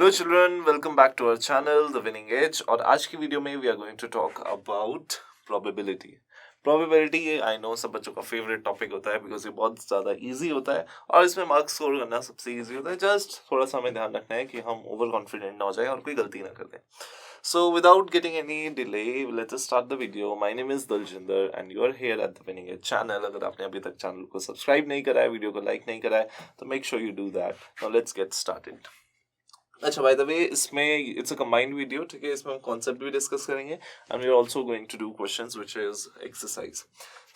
Hello children, welcome back to our channel the winning edge. और आज की video में we are going to talk about probability. Probability ये I no सब बच्चों का फेवरेट टॉपिक होता है बिकॉज ये बहुत ज़्यादा इजी होता है और इसमें मार्क्स स्कोर करना सबसे इजी होता है। जस्ट थोड़ा सा हमें ध्यान रखना है कि हम ओवर कॉन्फिडेंट ना हो जाए और कोई गलती ना कर दें। So without getting any delay, let's just start the video. My name is Daljinder and you are here at the Winning Edge channel. अगर आपने अभी तक चैनल को सब्सक्राइब नहीं करा है, वीडियो को लाइक नहीं करा है, तो make sure you do that. Now let's get started. अच्छा, बाय द वे इसमें इट्स अ कंबाइंड वीडियो, ठीक है। इसमें हम कॉन्सेप्ट भी डिस्कस करेंगे and we are also going to do questions which is exercise.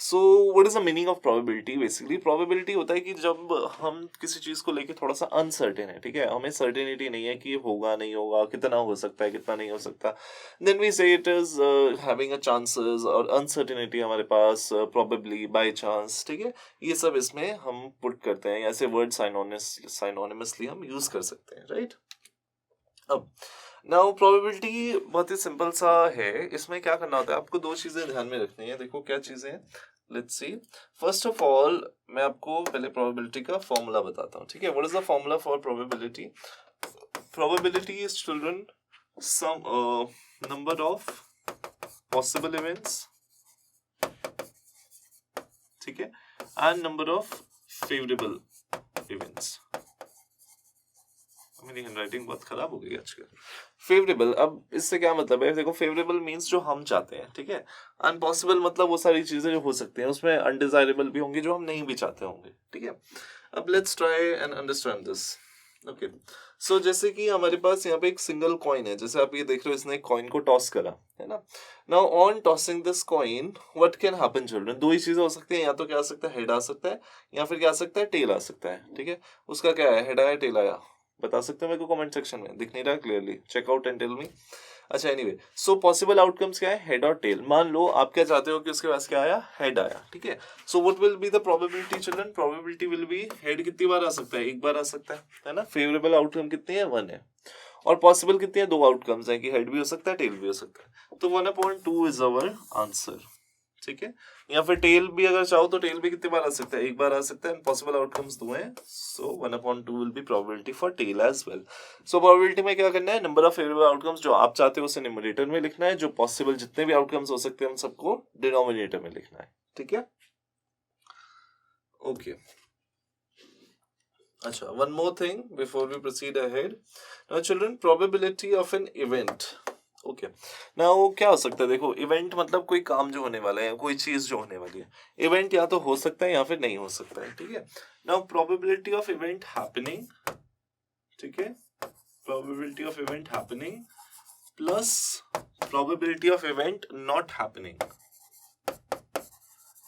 So what is the meaning of probability? Basically probability होता है कि जब हम किसी चीज को लेके थोड़ा सा अनसर्टेन है, ठीक है, हमें सर्टेनिटी नहीं है कि ये होगा नहीं होगा, कितना हो सकता है कितना नहीं हो सकता, देन वी से it is having a chances. और अनसर्टेनिटी हमारे पास प्रोबेबली, बाय चांस, ठीक है, ये सब इसमें हम पुट करते हैं। ऐसे वर्ड साइनोनिमसली हम यूज कर सकते हैं, राइट। अब नाउ प्रोबेबिलिटी बहुत ही सिंपल सा है। इसमें क्या करना होता है, आपको दो चीजें ध्यान में रखनी है। देखो क्या चीजें हैं, let's see. First of all मैं आपको पहले प्रोबेबिलिटी का फॉर्मूला बताता हूँ, ठीक है। What is the formula for probability? Probability is children sum number of possible events, ठीक है, and number of favourable events. मेरी हैंडराइटिंग बहुत खराब हो गई आजकल। फेवरेबल, अब इससे क्या मतलब है? देखो, फेवरेबल मींस जो हम चाहते हैं, ठीक है। अनपॉसिबल मतलब वो सारी चीजें जो हो सकती हैं, उसमें अनडिजायरेबल भी होंगी जो हम नहीं भी चाहते होंगे, ठीक है। अब let's try and understand this. Okay, so जैसे कि हमारे पास यहाँ पे एक सिंगल कॉइन है, जैसे आप ये देख रहे हो, इसने एक कॉइन को टॉस करा है ना। Now on tossing this coin what can happen children? दो ही चीजें हो सकती हैं, या तो क्या आ सकता है, हेड आ सकता है, या फिर क्या आ सकता है, टेल आ सकता है, ठीक है। उसका क्या है, हेड आया टेल आया, बता सकते हो मेरे को कमेंट सेक्शन में? दिख नहीं रहा clearly, check out and tell me. अच्छा, एनीवे, सो पॉसिबल आउटकम्स क्या है, हेड और टेल। मान लो आप क्या चाहते हो कि उसके पास क्या आया, हेड आया, ठीक है। So what will be the probability children? Probability will B, head कितनी बार आ सकता है, एक बार आ सकता है ना। फेवरेबल आउटकम कितनी है, 1 है। और पॉसिबल कितनी है, 2 आउटकम्स है कि हेड भी हो सकता है टेल भी हो सकता है। तो 1/2 इज अवर आंसर, ठीक है। या फिर टेल भी अगर चाहो तो टेल भी कितनी बार आ सकता है, एक बार आ सकता है। पॉसिबल आउटकम्स 2 हैं, so 1/2 will be probability for tail as well. So probability में क्या करना है, नंबर ऑफ फेवरेबल आउटकम्स जो आप चाहते हो उसे न्यूमरेटर में लिखना है, जो पॉसिबल जितने भी आउटकम्स हो सकते हैं उन सबको डिनोमिनेटर में लिखना है, ठीक है। ओके, अच्छा, one more thing before we proceed ahead. Now children, probability of an event. Okay, ना वो क्या हो सकता है? देखो, इवेंट मतलब कोई काम जो होने वाला है, कोई चीज जो होने वाली है। इवेंट या तो हो सकता है या फिर नहीं हो सकता है, ठीक है। Now probability of event happening, ठीक है, probability of event happening plus probability of event not happening,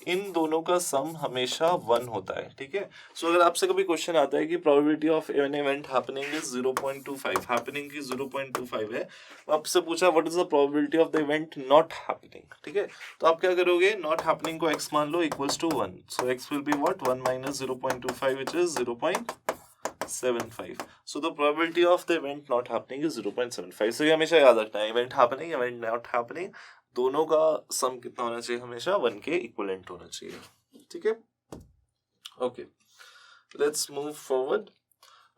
इन दोनों का सम हमेशा 1 होता है, ठीक है। सो अगर आपसे कभी क्वेश्चन आता है कि probability of an event happening is 0.25, happening की 0.25 है, तो आपसे पूछा what is the probability of the event not happening, ठीक है। तो आप क्या करोगे, नॉट हैपनिंग को x मान लो equals to 1, so x will be what, 1 minus 0.25 which is 0.75। So the probability of the event not happening is 0.75। सो ये हमेशा याद रखना है, event happening, event not happening, दोनों का सम कितना होना चाहिए, हमेशा 1 के इक्विवेलेंट होना चाहिए, ठीक है। Okay, let's move forward.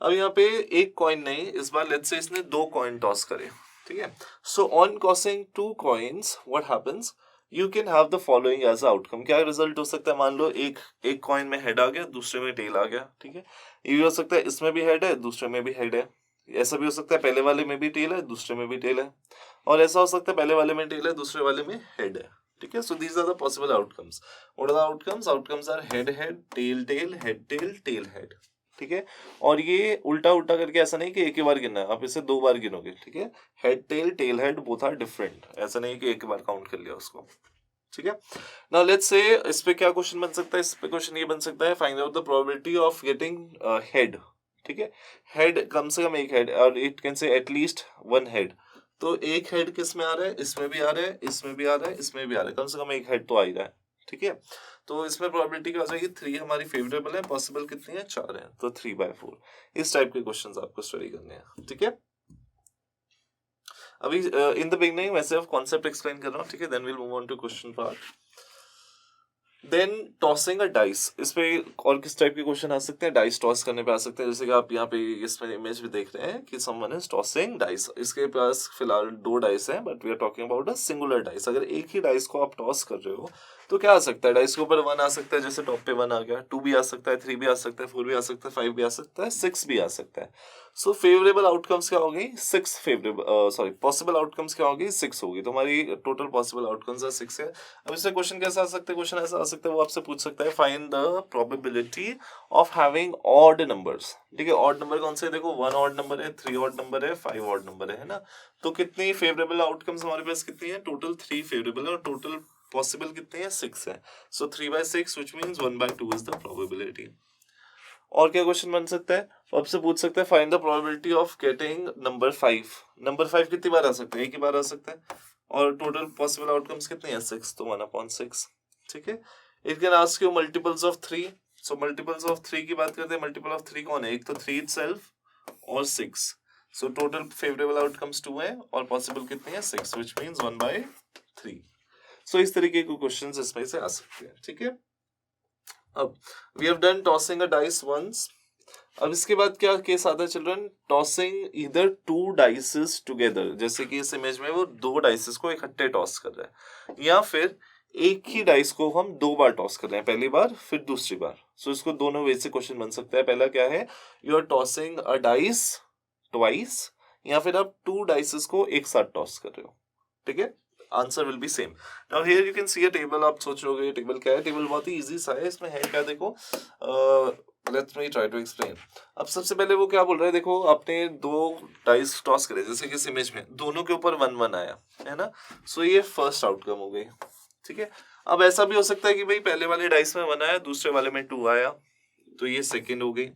अब यहाँ पे एक कॉइन नहीं, इस बार लेट्स से इसने 2 कॉइन टॉस करे, ठीक है। So on tossing 2 coins what happens, you can have the following as outcome. क्या रिजल्ट हो सकता है? मान लो एक कॉइन में हेड आ गया, दूसरे में टेल आ गया, ठीक है। ये भी हो सकता है इसमें भी हेड है, दूसरे में भी हेड है। ऐसा भी हो सकता है पहले वाले में भी टेल है, दूसरे में भी टेल है। और ऐसा हो सकता है पहले वाले में टेल है, दूसरे वाले में हेड है, ठीक है। So these are the possible outcomes. What are the outcomes? Outcomes are head head, tail tail, head tail, tail head, ठीक है। और ये उल्टा उल्टा करके ऐसा नहीं कि एक ही बार गिनना है, आप इसे 2 बार गिनोगे, ठीक है। Head tail, tail head, both are different, ऐसा नहीं कि एक बार काउंट कर लिया उसको, ठीक है। नाउ लेट्स से इस पे क्या क्वेश्चन बन सकता है? इस पे क्वेश्चन ये बन सकता है, find out the probability of getting head, ठीक है। हेड, कम से कम एक हेड, और it can say at least 1 head. तो एक हेड किस में आ रहा है? इसमें भी आ रहा है, इसमें भी आ रहा है, इसमें भी आ रहा है, कम से कम एक हेड तो आ ही रहा है, ठीक है। तो इसमें प्रोबेबिलिटी क्या हो जाएगी? 3 हमारी फेवरेबल है, पॉसिबल कितनी है? 4 है, तो 3/4। इस टाइप के क्वेश्चंस आपको स्टडी करने हैं, ठीक है। अभी इन द बिगनिंग वैसे कॉन्सेप्ट एक्सप्लेन कर रहा हूँ, ठीक है, then will move on to question part. Then tossing a dice, इस पे और किस टाइप के क्वेश्चन आ सकते हैं, डाइस टॉस करने पे आ सकते हैं, जैसे कि आप यहाँ पे इसमें इमेज भी देख रहे हैं कि समवन इज टॉसिंग डाइस, इसके पास फिलहाल 2 डाइस हैं but we are talking about a singular dice. अगर एक ही डाइस को आप टॉस कर रहे हो तो क्या आ सकता है, डाइस के ऊपर 1 आ सकता है, जैसे टॉप पे 1 आ गया, 2 भी आ सकता है, 3 भी आ सकता है, 4 भी आ सकता है, 5 भी आ सकता है, 6 भी आ सकता है। सो फेवरेबल आउटकम्स क्या होगी, 6 फेवरेबल, सॉरी पॉसिबल आउटकम्स क्या होगी, 6 होगी। तो हमारी टोटल पॉसिबल आउटकम्स 6 है। अब इससे क्वेश्चन कैसा आ सकता है, क्वेश्चन ऐसा आ सकता है, वो आपसे पूछ सकता है find the probability of having odd numbers. ठीक है, ऑड नंबर कौन से, देखो 1 ऑड नंबर है, 3 ऑड नंबर है, 5 ऑड नंबर है ना। तो कितनी फेवरेबल आउटकम्स हमारे पास कितनी है, टोटल 3 फेवरेबल है और टोटल पॉसिबल कितनी है, 6 है। सो 3/6 which means 1/2 is the probability. और क्या क्वेश्चन बन सकता है, आपसे पूछ सकता है find the probability of getting number 5। Number 5 कितनी बार आ सकता है, एक ही बार आ सकता है, और टोटल पॉसिबल आउटकम्स कितने हैं, 6, तो 1/6। ठीक है, it can ask you multiples of 3। So multiples of 3 की बात करते हैं, मल्टीपल ऑफ 3 कौन है, एक तो 3 इटसेल्फ और 6। सो टोटल फेवरेबल आउटकम्स 2 है और पॉसिबल कितनी है, 6, व्हिच मींस 1/3। सो इस तरीके के क्वेश्चंस इसमें से आ सकते हैं। ठीक है, अब we have done tossing a dice once. अब इसके बाद क्या केस आता है चिल्ड्रन, टॉसिंग इधर 2 डाइसेस टुगेदर, जैसे कि इस इमेज में वो 2 डाइसेस को इकट्ठे टॉस कर रहा है, या फिर एक ही डाइस को हम 2 बार टॉस कर रहे हैं, पहली बार फिर दूसरी बार। सो इसको दोनों वे से क्वेश्चन बन सकता है। पहला क्या है, you are tossing a dice twice, या फिर आप 2 डाइसेस को एक साथ टॉस कर रहे हो। ठीक है, answer will be same. Now here you can see a table, आप सोच रहे होगे टेबल क्या है, टेबल बहुत ही इजी सा है, इसमें है क्या देखो, let's me try to explain. अब सबसे पहले वो क्या बोल रहा है, देखो आपने 2 डाइस टॉस करे, जैसे कि इस इमेज में दोनों के ऊपर 1/1 आया है ना, सो ये फर्स्ट आउटकम हो गई। ठीक है, अब ऐसा भी हो सकता है कि भाई पहले वाले डाइस में 1 आया, दूसरे वाले में 2 आया, तो ये सेकेंड हो गई।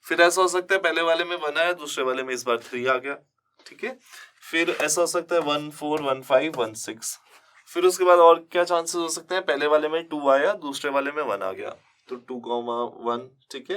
फिर ऐसा हो सकता है पहले वाले में 1 आया, दूसरे वाले में इस बार 3 आ गया। ठीक है, फिर ऐसा हो सकता है 1 4 1 5 1 6। फिर उसके बाद और क्या चांसेस हो सकते हैं, पहले वाले में 2 आया, दूसरे वाले में 1 आ गया, तो 2,1। ठीक है,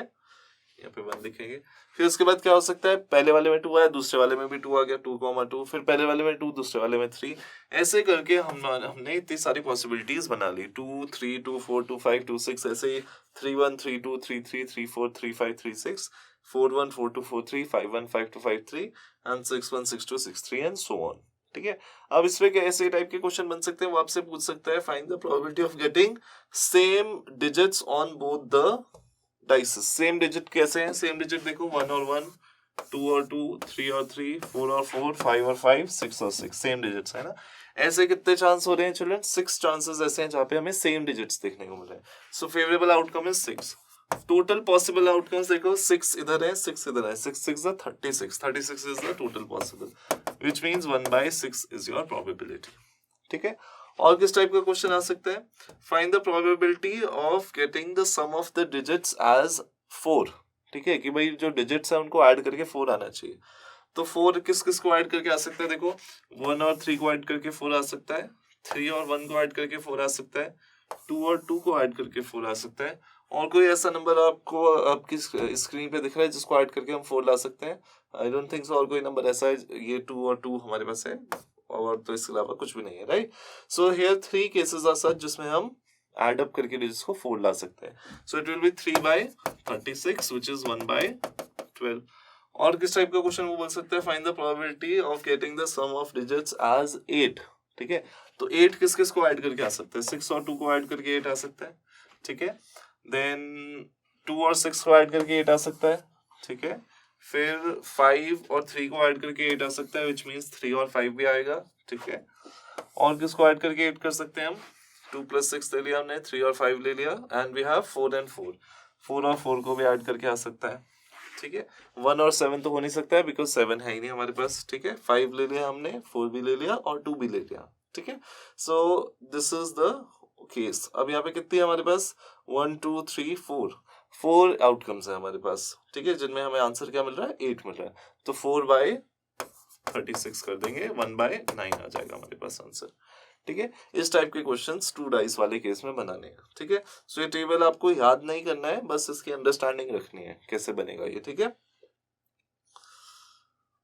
यहाँ पे 1 लिखेंगे। फिर उसके बाद क्या हो सकता है, पहले वाले में 2 आया, दूसरे वाले में भी 2 आ गया, 2,2। फिर पहले वाले में 2, दूसरे वाले में 3। ऐसे करके हमने इतनी सारी पॉसिबिलिटीज बना ली, 2 3 2 4 2 5 2 6, ऐसे ही 3 1 3 2 3 3 3 4 3 5 3 6, 4 1 4 2 4 3 5 1 5 2 5 3 एंड 6 1 6 2 6 3 एंड सो ऑन। ठीक है, अब इसमें ऐसे टाइप के क्वेश्चन बन सकते हैं, वो आपसे पूछ सकता है find the probability of getting same digits on both the dices. Same digit कैसे हैं, सेम डिजिट देखो 1 और 1, 2 और 2, 3 और 3, 4 और 4, 5 और 5, 6 और 6, सेम डिजिट्स है ना। ऐसे कितने चांस हो रहे हैं चिल्ड्रन, 6 चांसेस ऐसे हैं जहाँ पे हमें सेम डिजिट्स देखने को मिल रहे हैं। So favourable outcome is 6। Total possible outcomes देखो, 6 इधर है, 6 इधर है, 6 6 is 36, 36 is the total possible, which means 1/6 is your probability। ठीक है, और किस टाइप का क्वेश्चन आ सकता है, find the probability of getting the sum of the digits as 4। ठीक है, कि भाई जो डिजिट्स है उनको ऐड करके 4 आना चाहिए। तो 4 किस किस को ऐड करके आ सकता है, देखो 1 और 3 को ऐड करके 4 आ सकता है, 3 और 1 को ऐड करके 4 आ सकता है, 2 और 2 को ऐड करके 4 आ सकता है। और कोई ऐसा नंबर आपको आपकी स्क्रीन पे दिख रहा है जिसको ऐड करके हम 4 ला सकते हैं, आई डोंट थिंक सो। और कोई नंबर ऐसा है, ये 2 और 2 हमारे पास है, और तो इसके अलावा कुछ भी नहीं है, right. So here 3 cases are such जिसमें हम ऐड अप करके डिजिट्स को 4 ला सकते हैं। So it will be 3/36 which is 1/12। और किस टाइप का क्वेश्चन वो बन सकता है, find the probability of getting the sum of digits as 8। ठीक है, तो 8 किस किस को ऐड करके आ सकता है, 6 और 2 को ऐड करके 8 आ सकता है। ठीक है, देन 2 और 6 को ऐड करके 8 आ सकता है। ठीक है, फिर 5 और 3 को ऐड करके 8 आ सकता है, विच मीन्स 3 और 5 भी आएगा। ठीक है, और किसको ऐड करके 8 कर सकते हैं हम, 2 + 6 ले लिया हमने, 3 और 5 ले लिया, एंड वी हैव 4 and 4। 4 और 4 को भी ऐड करके आ सकता है। ठीक है, 1 और 7 तो हो नहीं सकता है बिकॉज 7 है ही नहीं हमारे पास। ठीक है, 5 ले लिया हमने, 4 भी ले लिया और 2 भी ले लिया। ठीक है, so this is the case. अब यहाँ पे कितनी है हमारे पास, 1 2 3 4 आउटकम्स है हमारे पास। ठीक है, जिनमें हमें आंसर क्या मिल रहा है, 8 मिल रहा है। तो 4/36 कर देंगे, 1/9 आ जाएगा हमारे पास आंसर। ठीक है, इस टाइप के क्वेश्चंस 2 डाइस वाले केस में बनाने हैं। ठीक है, सो ये टेबल आपको याद नहीं करना है, बस इसकी अंडरस्टैंडिंग रखनी है कैसे बनेगा ये। ठीक है,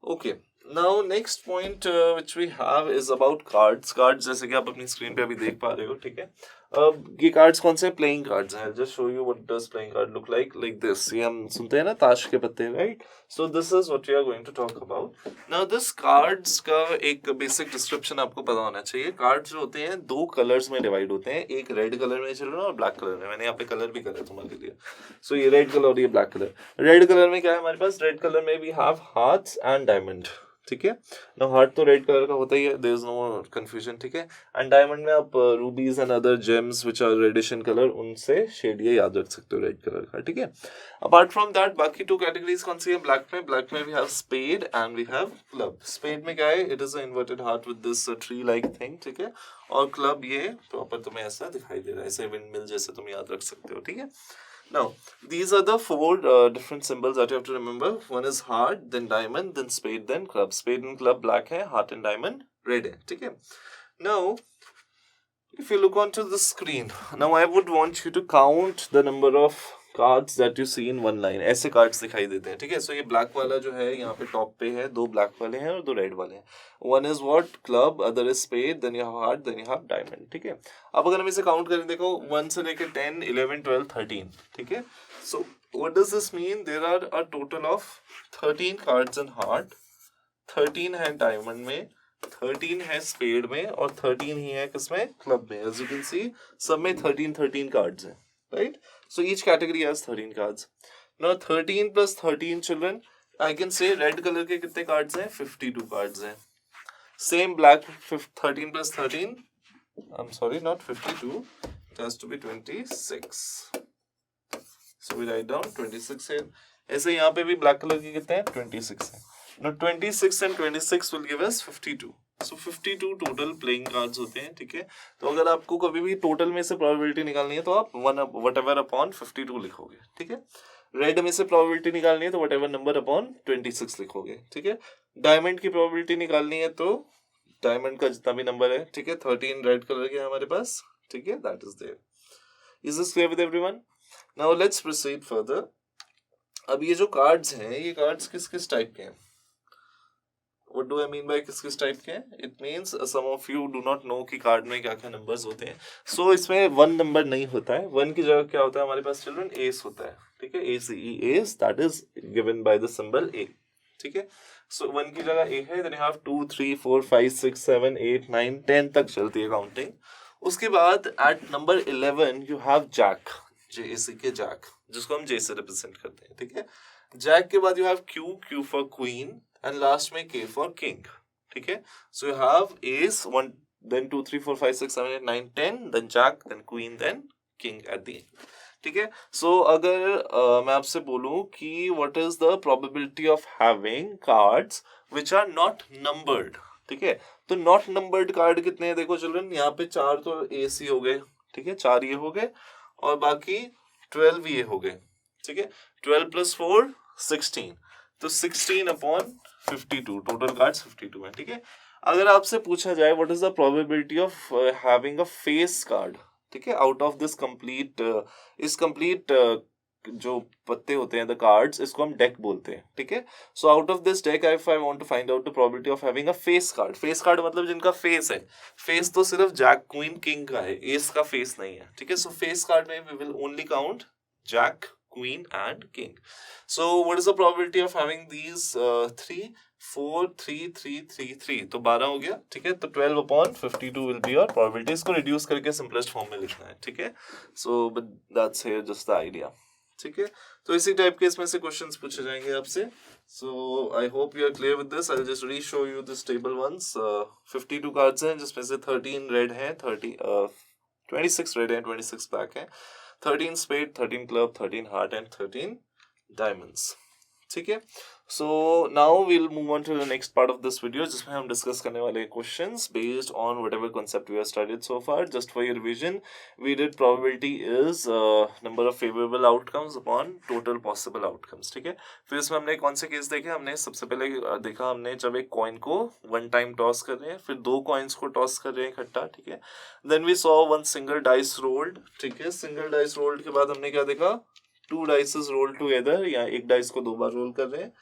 okay. Now next point which we have is about cards. Cards जैसे कि आप अपनी स्क्रीन पे अभी देख पा रहे हो, ठीक है. अब ये कार्ड्स कौन से प्लेइंग कार्ड्स हैं. Just show you what does playing card look like this. ये हम सुनते हैं ना ताश के पत्ते, right. So this is what we are going to talk about. Now this cards का एक बेसिक डिस्क्रिप्शन आपको पता होना चाहिए. कार्ड्स जो होते हैं दो कलर्स में डिवाइड होते हैं, एक रेड कलर में चिल्ड्रन और ब्लैक कलर में. मैंने यहाँ पे कलर भी करा तुम्हारे लिए. सो ये रेड कलर और ये ब्लैक कलर. रेड कलर में क्या है हमारे पास. रेड कलर में we have hearts and diamond, ठीक है. ना हार्ट तो रेड कलर का होता ही है, देयर इज नो कंफ्यूजन, ठीक है. एंड डायमंड में आप rubies and other gems which are reddish in colour, उनसे शेड ये याद रख सकते हो रेड कलर का, ठीक है. अपार्ट फ्रॉम दैट बाकी टू कैटेगरीज कौन सी है ब्लैक में. ब्लैक में we have spade and we have club. Spade में क्या है, it is a inverted heart with this tree like thing, ठीक है. और क्लब ये प्रॉपर तुम्हें ऐसा दिखाई दे रहा है, ऐसे विंडमिल जैसे तुम याद रख सकते हो, ठीक है. Now, these are the four different symbols that you have to remember. One is heart, then diamond, then spade, then club. Spade and club black है, heart and diamond red है, ठीक है. Now, if you look onto the screen, now I would want you to count the number of cards that you see in one line. ऐसे cards दिखाई देते हैं, ठीक है. So ये black वाला जो है यहाँ पे top पे है, दो black वाले हैं और दो red वाले हैं. One is what? Club, other is spade, then you have heart, then you have diamond, ठीक है. अब अगर हम इसे काउंट करें, देखो 1 से लेके 10, 11, 12, 13, ठीक है. So what does this mean? There are a total of 13 cards in heart, 13 है diamond में, 13 है spade में और 13 ही है किसमें, club में. As you can see, सब में 13 cards हैं, right? So each category has 13 cards. Now 13 plus 13 children, I can say red color के कितने cards हैं, 52 cards हैं. Same black 13 plus 13, I'm sorry, not 52, it has to be 26. So we write down 26 here. ऐसे यहाँ पे भी black color के कितने हैं, 26 हैं. Now 26 and 26 will give us 52. So 52 total playing cards होते हैं, ठीक है. तो अगर आपको कभी भी टोटल में से प्रोबेबिलिटी निकालनी है तो आप whatever upon 52 लिखोगे, ठीक है. रेड में से प्रोबेबिलिटी निकालनी है तो whatever number upon 26 लिखोगे, ठीक है. डायमंड की प्रोबेबिलिटी निकालनी है तो डायमंड का जितना भी नंबर है, ठीक है. 13 रेड कलर के हमारे पास, ठीक है. That is there. Is this clear with everyone? Now let's proceed further. अब ये जो कार्ड्स हैं, ये कार्ड्स किस किस टाइप के हैं. What do I mean by किस किस टाइप के हैं? It means some of you do not know कि कार्ड में क्या क्या नंबर्स होते हैं. So इसमें वन नंबर नहीं होता है. वन की जगह क्या होता है हमारे पास चिल्ड्रन, एस होता है, ठीक है. ACE, ace, that is given by the symbol A, ठीक है. सो वन की जगह ए है, देन यू हैव 2, 3, 4, 5, 6, 7, 8, 9, 10 तक चलती है काउंटिंग. उसके बाद at number 11 you have jack, JAC के जैक, जिसको हम जे से रिप्रेजेंट करते हैं, ठीक है. जैक के बाद you have Q for queen and last में के फॉर किंग, ठीक है. So you have S 1, then 2, 3, 4, 5, 6, 7, 8, 9, 10, then jack, then queen, then king at the end, ठीक है. सो अगर मैं आपसे बोलूं कि what is the probability of having cards which are not numbered, ठीक है. तो नॉट नंबर्ड कार्ड कितने हैं, देखो चिल्ड्रन, यहाँ पे 4 तो AC हो गए, ठीक है. 4 ये हो गए और बाकी 12 ये हो गए, ठीक है. 12 plus 4 16, तो 16 upon 52, टोटल कार्ड्स 52 है, ठीक है. अगर आपसे पूछा जाए what is the probability of having a face card, ठीक है, आउट ऑफ दिस कंप्लीट जो पत्ते होते हैं द कार्ड्स, इसको हम डेक बोलते हैं, ठीक है. So out of this deck if I want to find out the probability of having a face card. Face card मतलब जिनका फेस है. फेस तो सिर्फ जैक, क्वीन, किंग का है, एस का फेस नहीं है, ठीक है. सो फेस कार्ड में we will only count jack, queen and king. So what is the probability of having these 3, 4, 3, 3, 3, 3, तो 12 हो गया, ठीक है. तो 12 upon 52 will be your probability. इसको reduce करके simplest form में लिखना है, ठीक है. So but that's here just the idea, ठीक है. तो इसी टाइप के इसमें से क्वेश्चंस पूछे जाएंगे आपसे. So I hope you are clear with this. I'll just re-show you this table once. 52 cards हैं जिसमें से 13 red हैं, 26 red हैं, 26 black हैं, 13 spade, 13 club, 13 heart and 13 diamonds, ठीक है. So now we'll move on to the next part of this video जिसमें हम डिस्कस करने वाले questions based on whatever concept we have studied so far. Just for your revision, we did probability is number of favorable outcomes upon total possible outcomes, ठीक है. फिर इसमें हमने कौन से केस देखे, हमने सबसे पहले देखा हमने जब एक कॉइन को वन टाइम टॉस कर रहे हैं, फिर दो कॉइन्स को टॉस कर रहे हैं इकट्ठा, ठीक है. Then we saw one single dice rolled, ठीक है. सिंगल डाइस रोल्ड के बाद हमने क्या देखा, 2 डाइसेस रोल टुगेदर, या एक डाइस को 2 बार रोल कर रहे हैं.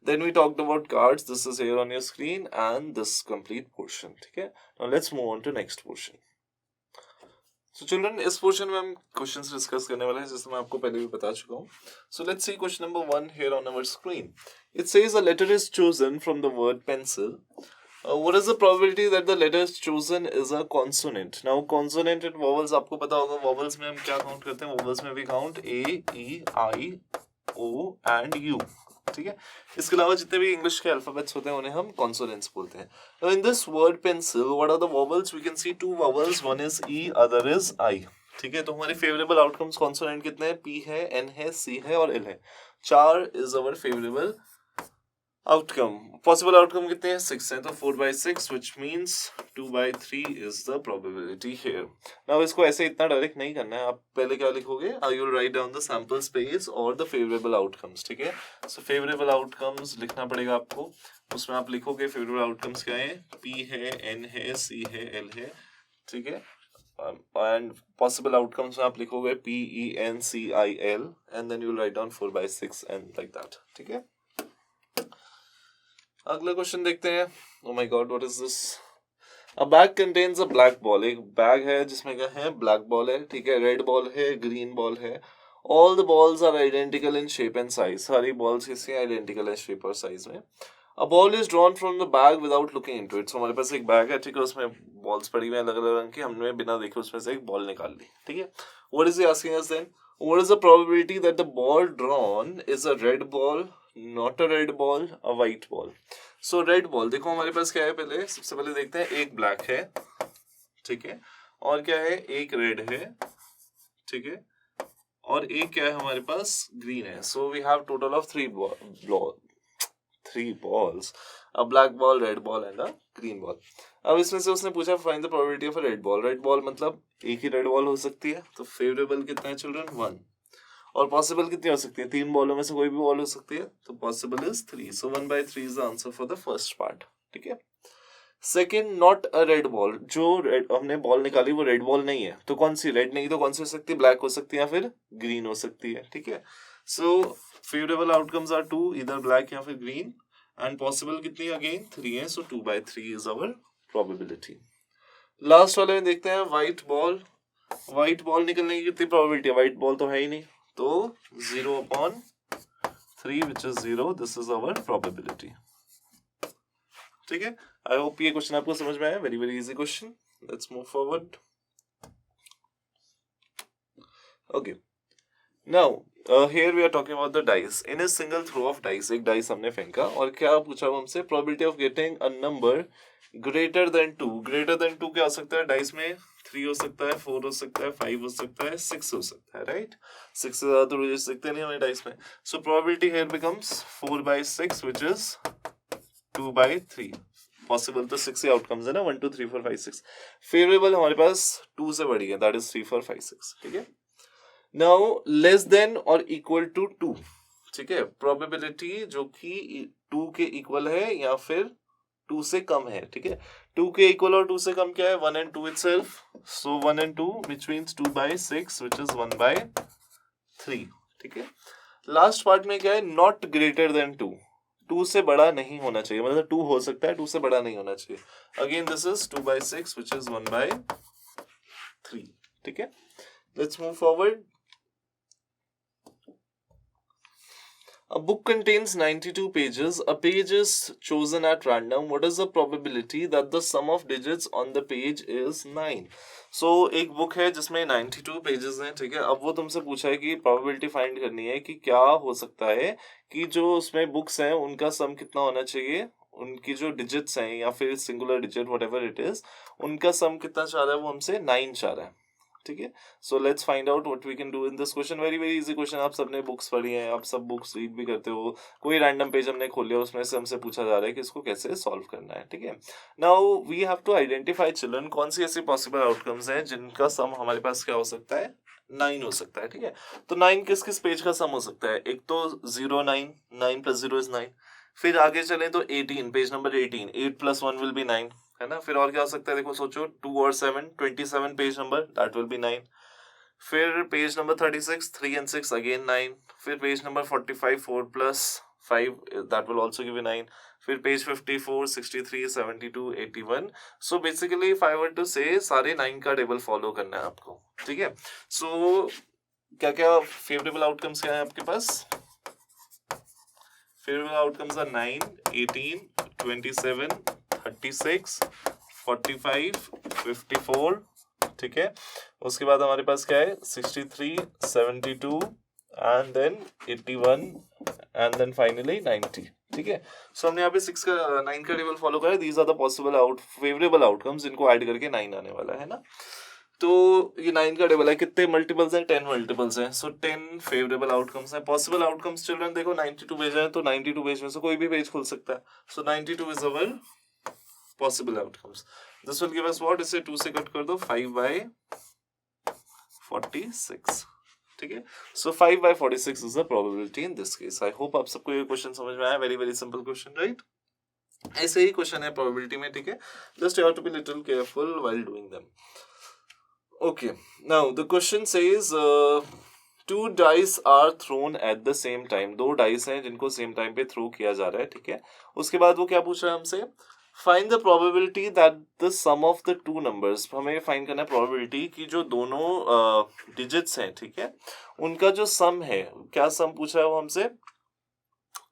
Then we talked about cards. This is here on your screen and this complete portion. ठीक है? Now let's move on to next portion. So children, इस portion में हम questions discuss करने वाले हैं जिसमें मैं आपको पहले भी बता चुका हूँ. So let's see question number 1 here on our screen. It says a letter is chosen from the word pencil. What is the probability that the letter chosen is a consonant? Now consonant and vowels आपको पता होगा, vowels में हम क्या count करते हैं? Vowels में भी count A, E, I, O and U. ठीक है. इसके अलावा जितने भी इंग्लिश के अल्फाबेट्स होते हैं उन्हें हम कॉन्सोनेंट्स बोलते हैं. Now in this word pencil, what are the vowels? We can see two vowels. One is E, other is I. ठीक है. तो हमारे फेवरेबल आउटकम्स कॉन्सोनेंट कितने हैं? P है, N है, C है और L है. 4 is our favorable outcome. Possible outcome कितने हैं? 6 हैं. तो 4/6 which means 2/3 is the probability here. Now इसको ऐसे इतना डायरेक्ट नहीं करना है. आप पहले क्या लिखोगे? You will write down the sample space or the favorable outcomes. ठीक है. So favorable outcomes लिखना पड़ेगा आपको. उसमें आप लिखोगे favorable outcomes क्या है? P है, N है, C है, L है. ठीक है. And possible outcomes में आप लिखोगे P, E, N, C, I, L and then you will write down 4/6 and like that. ठीक है. अगला क्वेश्चन देखते हैं. Oh my God, what is this? A bag contains a black ball. एक bag है जिसमें क्या है? ब्लैक बॉल है. ठीक है. रेड बॉल है, ग्रीन बॉल है. All the balls are identical in shape and size. सारी बॉल्स किसी आइडेंटिकल है शेप और साइज में. A ball is drawn from the bag without looking into it. So हमारे पास एक बैग है. ठीक है. उसमें बॉल्स पड़ी हुई हैं अलग अलग रंग की. हमने बिना देखे उसमें से एक बॉल निकाल ली. ठीक है. What is he asking us then? What is the probability that the ball drawn is a red ball, not a red ball, a white ball? So red ball, देखो हमारे पास क्या है. पहले सबसे पहले देखते हैं. एक ब्लैक है. ठीक है. और क्या है? एक रेड है. ठीक है. और एक क्या है हमारे पास? ग्रीन है. So we have total of three balls. A black ball, red ball and a green ball. अब इसमें से उसने पूछा find the probability of a red ball. Red ball मतलब एक ही रेड बॉल हो सकती है. तो फेवरेबल कितना है चिल्ड्रन? 1. और पॉसिबल कितनी हो सकती है? 3 बॉलों में से कोई भी बॉल हो सकती है. तो possible is 3. So 1/3 is the answer for the first part. ठीक है. Second, not a red ball. जो हमने बॉल निकाली वो रेड बॉल नहीं है. तो कौन सी? रेड नहीं तो कौन सी हो सकती है? ब्लैक हो सकती है या फिर ग्रीन हो सकती है. ठीक है. सो फेवरेबल आउटकम्स आर 2, इधर ब्लैक या फिर ग्रीन. एंड पॉसिबल कितनी? अगेन 3 है. सो 2/3 इज आवर प्रोबेबिलिटी. लास्ट वाले में देखते हैं व्हाइट बॉल. व्हाइट बॉल निकलने की कितनी प्रोबेबिलिटी है? व्हाइट बॉल तो है ही नहीं. तो 0/3 which is 0. This is our probability. ठीक है. आई होप ये क्वेश्चन आपको समझ में आया. Very very easy question. Let's move forward. Okay. Now here we are talking about the dice. In a single throw of dice, एक dice हमने फेंका और क्या पूछा हमसे? probability of getting a number greater than 2. greater than 2 क्या हो सकता है? डाइस में 3 हो सकता है, 4 हो सकता है, 5 हो सकता है, 6 हो सकता है. राइट. 6 से ज्यादा तो डिजिट सकते नहीं हमें डाइस में. so probability here becomes 4/6 which is 2/3. Possible तो 6 ही आउटकम्स है ना. 1 2 3 4 5 6. फेवरेबल हमारे पास 2 से बड़ी है. That is 3 4 5 6. ठीक है. नाउ लेस देन और इक्वल टू 2. ठीक है. प्रोबेबिलिटी जो कि 2 के इक्वल है या फिर 2 से कम है. ठीक है. 2 के इक्वल और 2 से कम क्या है? 1 and 2 itself. So 1 and 2 which means 2/6 which is 1/3. ठीक है. लास्ट पार्ट में क्या है? Not greater than 2. 2 से बड़ा नहीं होना चाहिए. मतलब 2 हो सकता है, 2 से बड़ा नहीं होना चाहिए. Again this is 2/6 which is 1/3. ठीक है. Let's move forward. A book contains 92 pages. A page is chosen at random. What is the probability that the sum of digits on the page is 9? So एक book है जिसमें 92 pages हैं. ठीक है. अब वो तुमसे पूछा है कि प्रोबेबिलिटी फाइंड करनी है कि क्या हो सकता है कि जो उसमें बुक्स हैं उनका सम कितना होना चाहिए. उनकी जो डिजिट्स हैं या फिर singular digit whatever it is, उनका सम कितना चाह रहा है? वो हमसे 9 चाह रहा है. ठीक है. So let's find out what we can do in this question. Very very easy question. आप सबने बुक्स पढ़ी हैं, आप सब बुक्स रीड भी करते हो. कोई रैंडम पेज हमने खोल लिया, उसमें से हमसे पूछा जा रहा है कि इसको कैसे सॉल्व करना है. ठीक है. Now we have to identify children कौन सी ऐसी पॉसिबल आउटकम्स हैं जिनका सम हमारे पास क्या हो सकता है? 9 हो सकता है. ठीक है. तो 9 किस किस पेज का सम हो सकता है? एक तो 0 9. 9 + 0 is 9. फिर आगे चलें तो 18, पेज नंबर 18. 8 + 1 will be 9. है ना. फिर और क्या हो सकता है? देखो सोचो. 2 और 7, 27 page number, that will be 9. फिर पेज नंबर 36, 3 and 6 अगेन 9. फिर page number 45, 4 + 5 that will also give you 9. फिर page 54, 63, 72, 81. So basically if I were to say सारे 9 का टेबल फॉलो करना है आपको, ठीक है. सो क्या क्या फेवरेबल आउटकम्स क्या है आपके पास? फेवरेबल आउटकम्स आर 9, 18, 27, 36, 45, 54, ठीक है. उसके बाद हमारे पास क्या है? 63, 72 and then 81 and then finally 90, ठीक है. सो हमने यहाँ पे 6 का 9 का टेबल फॉलो करा. These are the possible favourable outcomes, इनको ऐड करके 9 आने वाला है ना. तो ये 9 का टेबल है. कितने मल्टीपल्स हैं? 10 मल्टीपल्स हैं. सो 10 फेवरेबल आउटकम्स हैं. पॉसिबल आउटकम्स चिल्ड्रन देखो 92 पेज है, तो 92 पेज में से कोई भी पेज खुल सकता है. So 92 is our possible outcomes. This will give us what? इसे 2 से कट कर दो, 5/46, ठीक है. So 5/46 is the probability in this case. I hope आप सबको ये क्वेश्चन समझ में आया. Very very simple question, right? ऐसे ही क्वेश्चन है प्रोबेबिलिटी में, ठीक है. Just you have to be little careful while doing them. Okay, now the question says 2 dice are thrown at the same time. 2 dice हैं जिनको सेम टाइम पे throw किया जा रहा है, ठीक है. उसके बाद वो क्या पूछ रहा है हमसे? Find the probability that the sum of the 2 numbers. हमें फाइंड करना है प्रोबेबिलिटी कि जो दोनों डिजिट्स हैं, ठीक है, उनका जो सम है. क्या सम पूछ रहा है वो हमसे?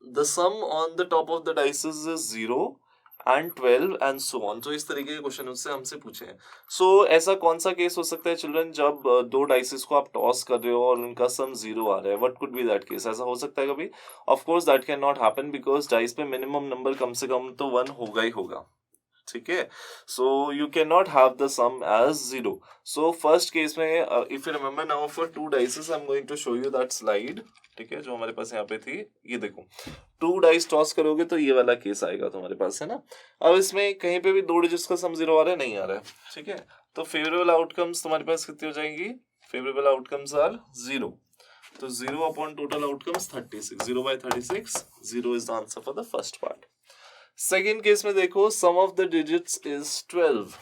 The sum on the top of the dices is 0 and 12 and so on. तो इस तरीके के क्वेश्चन उससे हमसे पूछे हैं. सो ऐसा कौन सा केस हो सकता है चिल्ड्रन जब 2 डाइसेस को आप टॉस कर रहे हो और उनका सम 0 आ रहा है? What could be that case? ऐसा हो सकता है कभी? Of course that can not happen because dice पे मिनिमम नंबर कम से कम तो 1 होगा ही होगा, ठीक है. So you can not have the sum as 0. So first case में if you remember now for 2 dices I am going to show you that slide, ठीक है, जो हमारे पास यहाँ पे थी. ये देखो 2 डाइस टॉस करोगे तो ये वाला केस आएगा तुम्हारे पास, है ना. अब इसमें कहीं पे भी 2 डिजिट्स का सम 0 आ रहा है? नहीं आ रहा है, ठीक है. तो फेवरेबल आउटकम्स तुम्हारे पास कितनी हो जाएंगी? Favourable outcomes are 0. तो 0 upon total outcomes 36. 0/36, 0 is the answer for the first part. Second case में देखो sum of the digits is 12.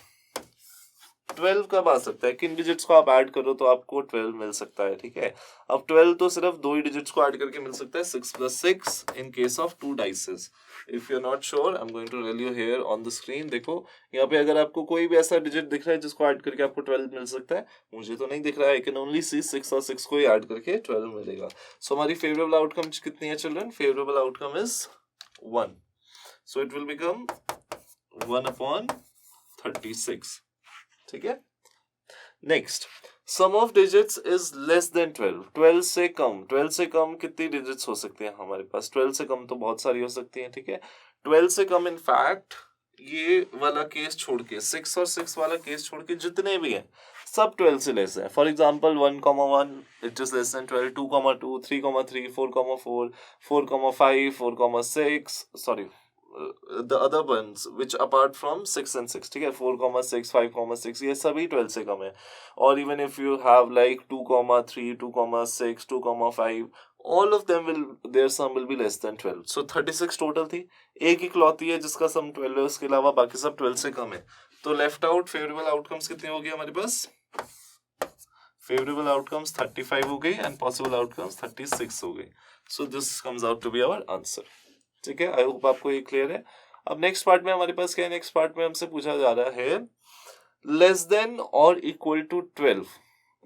12 कब आ सकता है? किन डिजिट्स को आप ऐड करो तो आपको 12 मिल सकता है, ठीक है. अब 12 तो सिर्फ 2 ही डिजिट्स को ऐड करके मिल सकता है, 6 + 6 in case of 2 dices. If you are not sure I am going to tell you here on the screen. देखो यहाँ पे अगर आपको कोई भी ऐसा डिजिट दिख रहा है जिसको ऐड करके आपको 12 मिल सकता है, मुझे तो नहीं दिख रहा है. आई कैन ओनली सी 6 और 6 को ही ऐड करके 12 मिलेगा. सो हमारी फेवरेबल आउटकम कितनी है children? Favourable outcome is 1. So it will become 1/36, ठीक है. Next, sum of digits is less than 12. 12 से कम. 12 से कम कितनी डिजिट्स हो सकती हैं हमारे पास? 12 से कम तो बहुत सारी हो सकती हैं, ठीक है. 12 से कम इन फैक्ट ये वाला केस छोड़ के, 6 और 6 वाला केस छोड़ के जितने भी हैं सब 12 से लेस है. For example 1,1 it is less than 12, 2,2, 3,3, 4,4, 4,5, 4,6, sorry the other ones which apart from 6 and 6, ठीक है, 4,6, 5,6 ये सभी 12 से कम है. और even if you have like 2,3, 2,6, 2,5, all of them will their sum will be less than 12. So 36 total थी. एक इकलौती है जिसका सम 12 है, उसके अलावा बाकी सब 12 से कम है. तो लेफ्ट आउट फेवरेबल आउटकम्स कितने हो गए हमारे पास? फेवरेबल आउटकम्स 35 हो गई एंड पॉसिबल आउटकम्स 36 हो गई. So this comes out to be our answer, ठीक है. आई होप आपको ये क्लियर है. अब नेक्स्ट पार्ट में हमारे पास क्या है? नेक्स्ट पार्ट में हमसे पूछा जा रहा है लेस देन और इक्वल टू 12.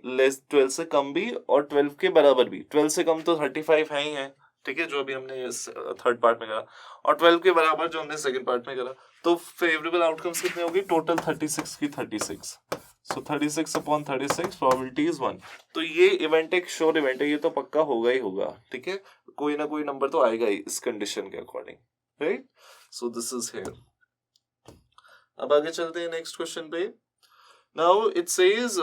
लेस 12 से कम भी और 12 के बराबर भी. 12 से कम तो 35 है ही है, ठीक है, जो अभी हमने थर्ड पार्ट में करा, और 12 के बराबर जो हमने सेकंड पार्ट में करा. तो फेवरेबल आउटकम्स कितने होगी? टोटल 36 की 36. सो 36/36 प्रोबेबिलिटी इज 1. तो ये इवेंट एक श्योर इवेंट है, ये तो पक्का होगा ही होगा, ठीक है. कोई ना कोई नंबर तो आएगा ही इस कंडीशन के according, right. So this is here. अब आगे चलते हैं नेक्स्ट क्वेश्चन पे. Now it says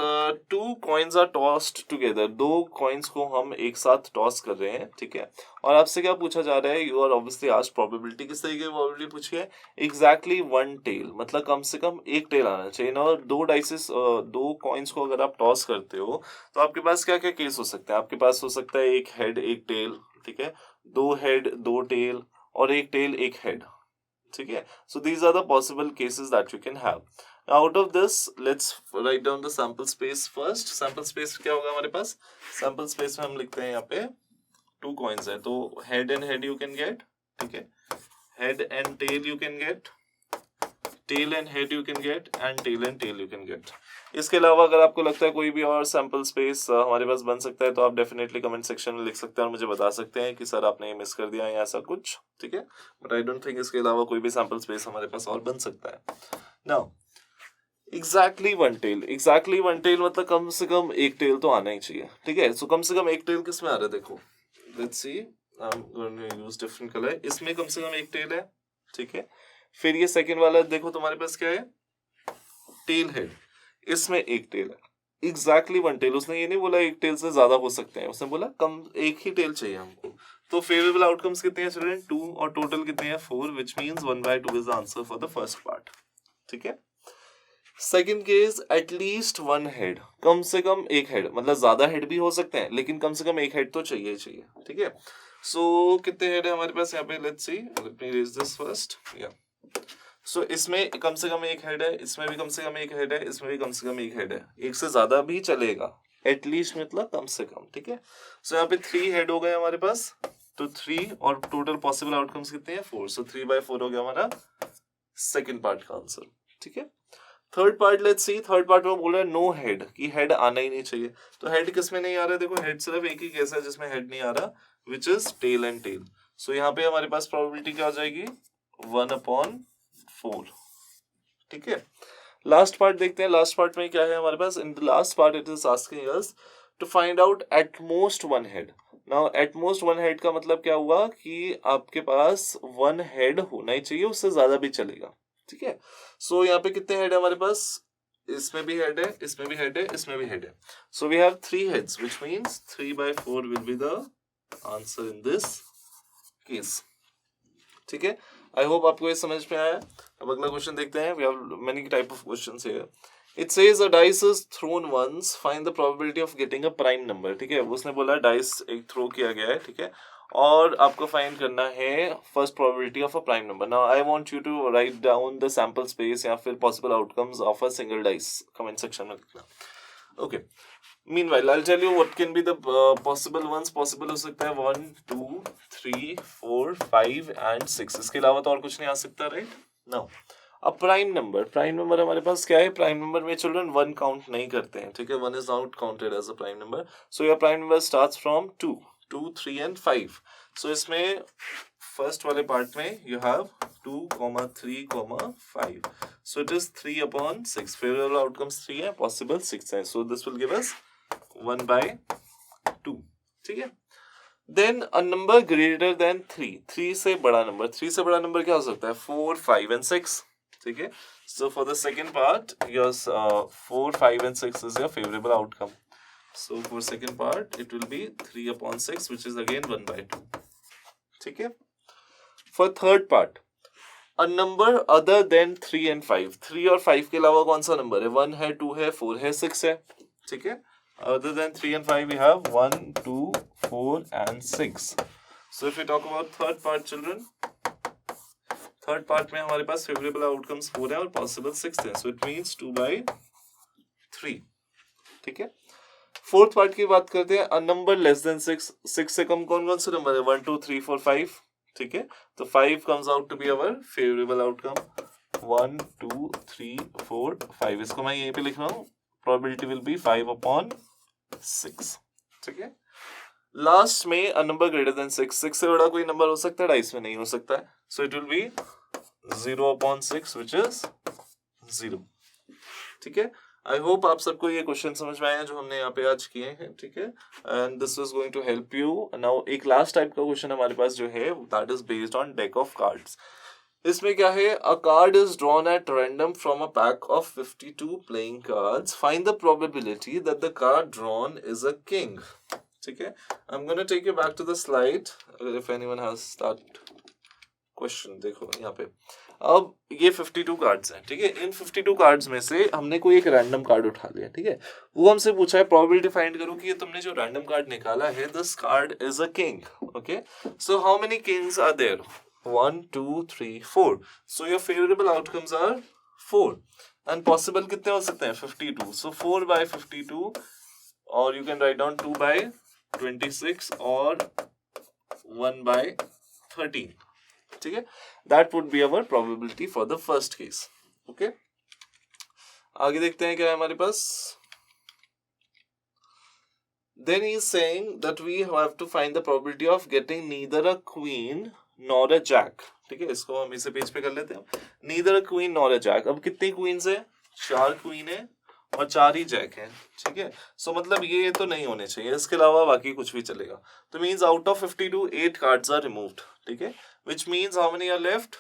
2 coins are tossed together. 2 coins को हम एक साथ टॉस कर रहे हैं, ठीक है. और आपसे क्या पूछा जा रहा है? You are obviously asked probability. किस तरीके की प्रोबेबिलिटी पूछी है? एग्जैक्टली 1 टेल, मतलब कम से कम एक टेल आना चाहिए ना. और 2 डाइसेस 2 coins को अगर आप टॉस करते हो तो आपके पास क्या क्या केस हो सकता है? आपके पास हो सकता है एक हेड एक टेल, ठीक है, 2 हेड 2 टेल और एक टेल एक हेड, ठीक है. So these are the possible cases that you can have. Out of this let's write down the sample space first. Sample space क्या होगा हमारे पास? सैंपल स्पेस में हम लिखते हैं यहाँ पे 2 coins है, तो head and head you can get ठीक है, head and tail you can get, tail and head you can get, and tail and tail you can get. इसके अलावा अगर आपको लगता है कोई भी और सैंपल स्पेस हमारे पास बन सकता है तो आप डेफिनेटली कमेंट सेक्शन में लिख सकते हैं और मुझे बता सकते हैं कि सर आपने ये मिस कर दिया या ऐसा कुछ, ठीक है। बट आई डोंट थिंक इसके अलावा कोई भी सैंपल स्पेस हमारे पास और बन सकता है। नाउ एग्जैक्टली वन टेल मतलब कम से कम एक टेल तो आना ही चाहिए, ठीक है। सो कम से कम एक टेल किस में आ रहा है, देखो let's see, I am going to use different colour. इसमें कम से कम एक टेल है, ठीक है। फिर ये सेकंड वाला देखो तुम्हारे पास क्या है, टेल हेड, इसमें एक टेल है, एग्जैक्टली वन टेल। उसने ये नहीं बोला एक टेल से ज्यादा हो सकते हैं, उसने बोला कम एक ही टेल चाहिए हमको। तो फेवरेबल आउटकम्स कितने हैं चिल्ड्रन, 2, और टोटल कितने हैं 4, which means 1/2 is the answer for the first part, ठीक है। Second case at least one head, कम से कम एक हेड, मतलब ज्यादा हेड भी हो सकते हैं लेकिन कम से कम एक हेड तो चाहिए चाहिए, ठीक है। सो कितने हेड है हमारे पास यहाँ पे, let's see, let me raise this first, या सो इसमें कम से कम एक हेड है, इसमें भी कम से कम एक हेड है, इसमें भी कम से कम एक हेड है, एक से ज्यादा भी चलेगा, एटलीस्ट मतलब कम से कम, ठीक है। सो यहाँ पे 3 हेड हो गए हमारे पास, तो 3 और टोटल पॉसिबल आउटकम्स कितने हैं 4, सो 3/4 हो गया हमारा सेकंड पार्ट का आंसर, ठीक है। Third part let's see, third part में बोल रहा है नो हेड, कि हेड आना ही नहीं चाहिए। तो हेड किस में नहीं आ रहा है, देखो हेड सिर्फ एक ही केस है जिसमें हेड नहीं आ रहा, which is tail and tail. So यहाँ पे हमारे पास प्रोबेबिलिटी क्या हो जाएगी, 1/4, ठीक है। लास्ट पार्ट देखते हैं, लास्ट पार्ट में क्या है हमारे पास, in the last part it is asking us to find out at most one head. Now at most one head का मतलब क्या हुआ कि आपके पास वन हेड होना ही चाहिए, उससे ज्यादा भी चलेगा, ठीक है। सो यहाँ पे कितने हेड है हमारे पास, इसमें भी हेड है, इसमें भी हेड है, इसमें भी हेड है। So we have 3 heads which means 3/4 will be the answer in this case, ठीक है। आई होप आपको ये समझ में आया। अब अगला क्वेश्चन देखते हैं, we have many type of questions here. It says a dice is thrown once, find the probability of getting a prime number, ठीक है। उसने बोला डाइस एक थ्रो किया गया है, ठीक है, और आपको फाइंड करना है first probability of a prime number. Now I want you to write down the sample space या फिर possible outcomes of a single dice, comment section में लिखना, okay. Meanwhile, I'll tell you what can be the possible ones. Possible हो सकता है 1, 2, 3, 4, 5 and 6। इसके अलावा तो और कुछ नहीं आ सकता, राइट। नाउ अब प्राइम नंबर हमारे पास क्या है, प्राइम नंबर में चिल्ड्रन 1 काउंट नहीं करते हैं, ठीक है। 1 is not counted as a prime number. So your prime number starts from 2, 2, 3 and 5। So इसमें फर्स्ट वाले पार्ट में you have 2, 3, 5। So it is 3/6। Favourable outcomes 3 है, पॉसिबल 6 है। सो दिस विल गिव अस 1/2, ठीक है। Then a number greater than 3, 3 से बड़ा number, 3 से बड़ा नंबर क्या हो सकता है, 4, 5 and 6, ठीक है। So for the second part your 4, 5 and 6 is your favourable outcome. So for second part it will be 3/6 which is again 1/2, ठीक है। For third part a number other than 3 and 5, 3 और 5 के अलावा कौन सा नंबर है, 1 है, 2 है, 4 है, 6 है, ठीक है। Other than 3 and 5 we have 1, 2, 4 and 6. So if we talk about third part children, third part में हमारे पास favorable outcomes 4 है और possible 6 है, so it means 2/3, ठीक है। फोर्थ पार्ट की बात करते हैं, a number less than 6, 6 से कम कौन कौन से नंबर है, 1, 2, 3, 4, 5, ठीक है। तो 5 comes out to be our favorable outcome, 1, 2, 3, 4, 5। इसको मैं यहीं पे लिख रहा हूँ, probability will be 5/6, ठीक है। लास्ट में अ नंबर ग्रेटर देन 6, 6 से बड़ा कोई नंबर हो सकता है, डाइस में नहीं हो सकता है। So it will be 0/6 which is 0, ठीक है। आई होप आप सबको ये क्वेश्चन समझ में आए हैं जो हमने यहाँ पे आज किए हैं, ठीक है। And this is going to help you. Now एक लास्ट टाइप का क्वेश्चन हमारे पास जो है that is based on deck of cards. इसमें क्या है, a card is drawn at random from a pack of 52 playing cards, find the probability that the card drawn is a king, ठीक है। I am gonna take you back to the slide if anyone has that question. देखो यहाँ पे अब ये 52 cards हैं, ठीक है। इन 52 कार्ड्स में से हमने कोई एक रैंडम कार्ड उठा लिया, ठीक है। वो हमसे पूछा है प्रोबेबिलिटी फाइंड करो कि ये तुमने जो रैंडम कार्ड निकाला है this card is a king, okay. So how many kings are there, 1, 2, 3, 4। So your favourable outcomes are 4 and possible कितने हो सकते हैं, 52। सो 4/52 और you can write down 2/26 और 1/13, ठीक है, that would be our probability for the first case. Okay, आगे देखते हैं क्या है हमारे पास. Then he is saying that we have to find the probability of getting neither a queen nor a jack. ठीक है, इसको हम इसे पेज पे कर लेते हैं. neither a queen nor a jack. अब कितनी क्वींस है? 4 क्वीन है और 4 ही जैक है. ठीक है, सो मतलब ये तो नहीं होने चाहिए, इसके अलावा बाकी कुछ भी चलेगा. तो means out of 52 8 cards are removed. ठीक है, which means how many are left?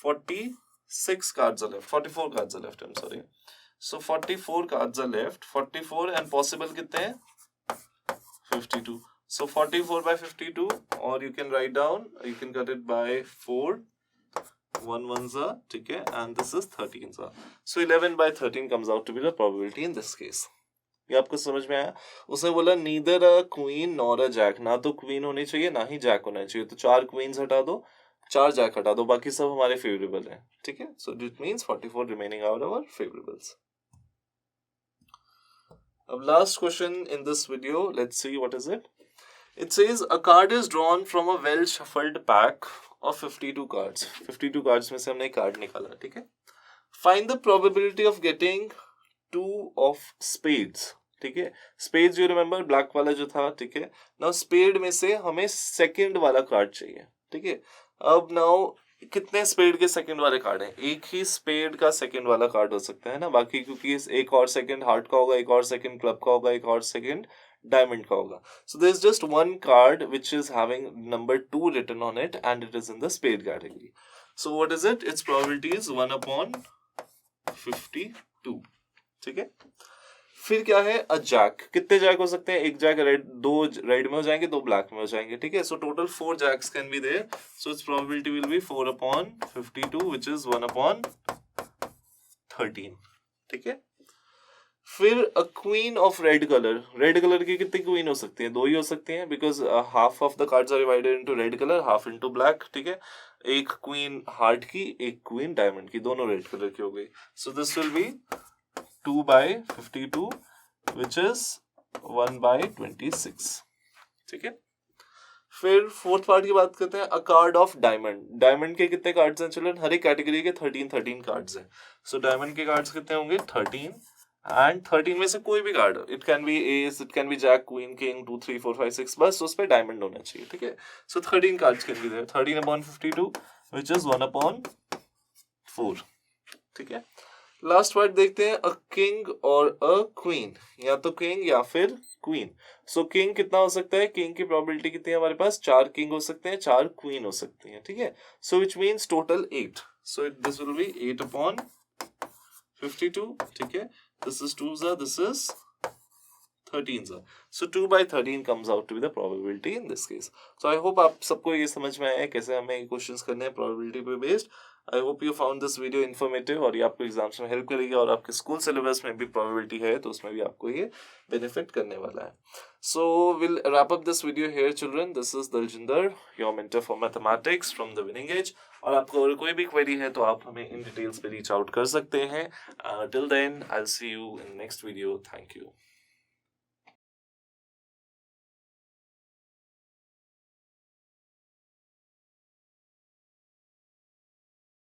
46 cards are left. 44 cards are left. I'm sorry. So 44 cards are left. 44 and possible कितने हैं? 52. So 44 by 52, or you can write down, you can cut it by 4. 1 ones are, ठीक है, and this is 13s are. So 11 by 13 comes out to be the probability in this case. ये आपको समझ में आया? उसने बोला neither a queen nor a jack. ना तो queen होनी चाहिए ना ही jack होना चाहिए. तो 4 queens हटा दो, 4 jack हटा दो, बाकी सब हमारे favorable हैं. ठीक है, so it means 44 remaining are our favorables. Last question in this video, let's see what is it. It says a card is drawn from a well shuffled pack of 52 cards. 52 cards में से हमने एक card निकाला. ठीक है, find the probability of getting 2 of spades. ठीक है, spades you remember black वाला जो था. ठीक है, now spade में से हमें second वाला कार्ड चाहिए. ठीक है, अब now कितने स्पेड के सेकंड वाले कार्ड हैं? एक ही स्पेड का सेकंड वाला कार्ड हो सकता है ना, बाकी क्योंकि एक और सेकंड हार्ट का होगा, एक और सेकंड क्लब का होगा, एक और सेकंड डायमंड का होगा. So there is just one card which is having number 2 written on it and it is in the spade category. So what is it? Its probability is 1/52. ठीक है, फिर क्या है? अ जैक. कितने जैक हो सकते हैं? एक जैक रेड, 2 रेड में हो जाएंगे, 2 ब्लैक में हो जाएंगे. ठीक है, so total 4 jacks can be there. So its probability will be 4/52 which is 1/13. ठीक है, फिर a queen of red colour. Red colour की कितनी क्वीन हो सकती है? 2 ही हो सकती हैं, because half of the cards are divided into red colour, half into black. ठीक है, एक क्वीन हार्ट की, एक क्वीन डायमंड की, दोनों रेड कलर की हो गई. So this will B 2/52 which is 1/26. ठीक है, फिर फोर्थ पार्ट की बात करते हैं. अ कार्ड ऑफ डायमंड. डायमंड के कितने कार्ड्स हैं चिल्ड्रन? हर एक कैटेगरी के 13 कार्ड्स हैं. सो डायमंड के कार्ड्स कितने होंगे? 13. एंड 13 में से कोई भी card, it can be ace, it can be jack, queen, king, 2 3 4 5 6, बस उस पे डायमंड होना चाहिए. ठीक है, so 13 cards can be there. 13/52 which is 1/4. ठीक है, लास्ट वर्ड देखते हैं. अ किंग और अ क्वीन. या तो किंग या फिर क्वीन. सो किंग कितना हो सकता है? किंग की प्रोबेबिलिटी कितनी है हमारे पास? 4 किंग हो सकते हैं, 4 क्वीन हो सकती हैं. ठीक है, so which means total 8. So this will be 8/52. ठीक है, this is 2s, this is 13s. So 2/13 comes out to be the probability in this case. So I hope आप सबको ये समझ में आया है कैसे हमें क्वेश्चंस करने हैं probability पे based. I hope you found this video informative और ये आपको एग्जाम्स में हेल्प करेगी, और आपके स्कूल सिलेबस में भी probability है तो उसमें भी आपको ये बेनिफिट करने वाला है. So we'll wrap up this video here children. This is Daljinder, your mentor for mathematics from the Winning Edge. और आपको अगर कोई भी क्वेरी है तो आप हमें इन डिटेल्स पे रीच आउट कर सकते हैं. Till then, I'll see you in next video. Thank you.